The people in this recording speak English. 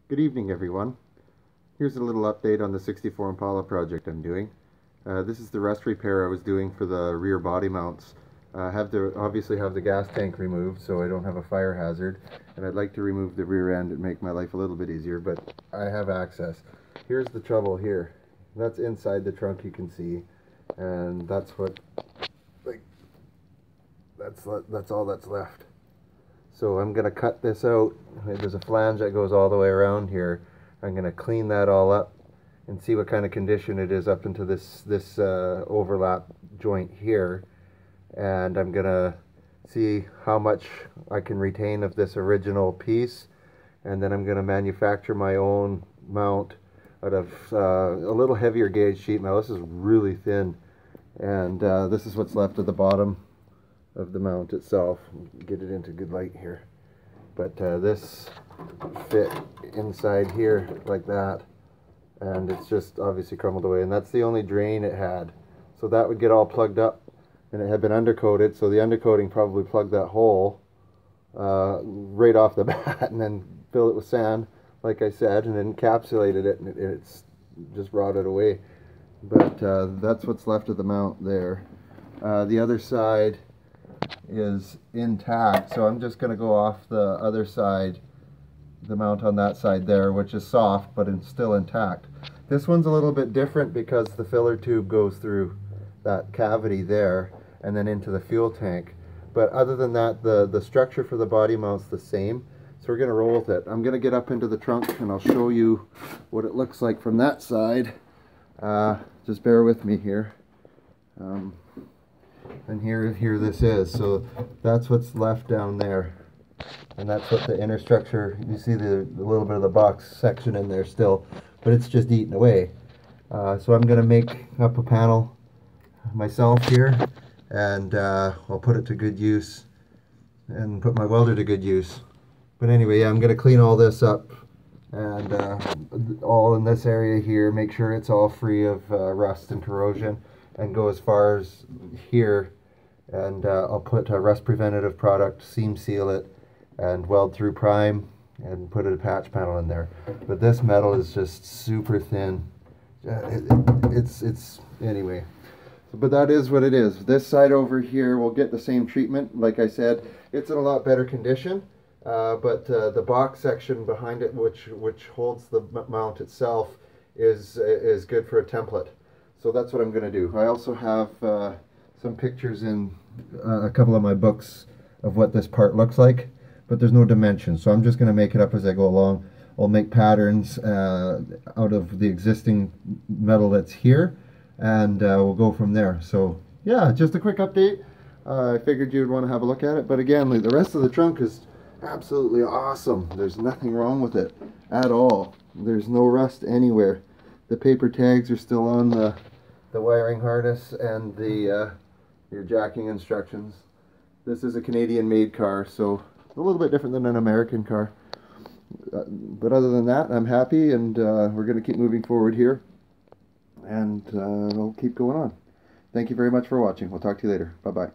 Good evening, everyone. Here's a little update on the 64 Impala project I'm doing. This is the rust repair I was doing for the rear body mounts. I have to obviously have the gas tank removed so I don't have a fire hazard, and I'd like to remove the rear end and make my life a little bit easier, but I have access. Here's the trouble here. That's inside the trunk, you can see, and that's what, like, that's all that's left. So I'm going to cut this out. There's a flange that goes all the way around here. I'm going to clean that all up and see what kind of condition it is up into this overlap joint here. And I'm going to see how much I can retain of this original piece. And then I'm going to manufacture my own mount out of a little heavier gauge sheet metal. This is really thin. And this is what's left of the bottom of the mount itself. Get it into good light here, but this fit inside here like that, and it's just obviously crumbled away, and that's the only drain it had. So that would get all plugged up, and it had been undercoated, so the undercoating probably plugged that hole right off the bat, and then filled it with sand like I said, and then encapsulated it, and it's just rotted away. But that's what's left of the mount there. The other side is intact, so I'm just going to go off the other side, the mount on that side there, which is soft but it's still intact. This one's a little bit different because the filler tube goes through that cavity there and then into the fuel tank, but other than that the structure for the body mount's the same, so we're going to roll with it. I'm going to get up into the trunk and I'll show you what it looks like from that side. Just bear with me here. And here this is. So that's what's left down there, and that's what the inner structure, you see the little bit of the box section in there still, but it's just eaten away. So I'm going to make up a panel myself here, and I'll put it to good use and put my welder to good use. But anyway, yeah, I'm going to clean all this up, and all in this area here, make sure it's all free of rust and corrosion, and go as far as here, and I'll put a rust preventative product, seam seal it, and weld through prime, and put a patch panel in there. But this metal is just super thin. It's anyway. But that is what it is. This side over here will get the same treatment. Like I said, it's in a lot better condition. But the box section behind it, which holds the mount itself, is good for a template. So that's what I'm going to do. I also have some pictures in a couple of my books of what this part looks like, but there's no dimensions, so I'm just going to make it up as I go along. I'll make patterns out of the existing metal that's here, and we'll go from there. So yeah, just a quick update. I figured you'd want to have a look at it, but again, the rest of the trunk is absolutely awesome. There's nothing wrong with it at all. There's no rust anywhere. The paper tags are still on the wiring harness and the your jacking instructions. This is a Canadian made car, so a little bit different than an American car. But other than that, I'm happy, and we're going to keep moving forward here, and we'll keep going on. Thank you very much for watching. We'll talk to you later. Bye-bye.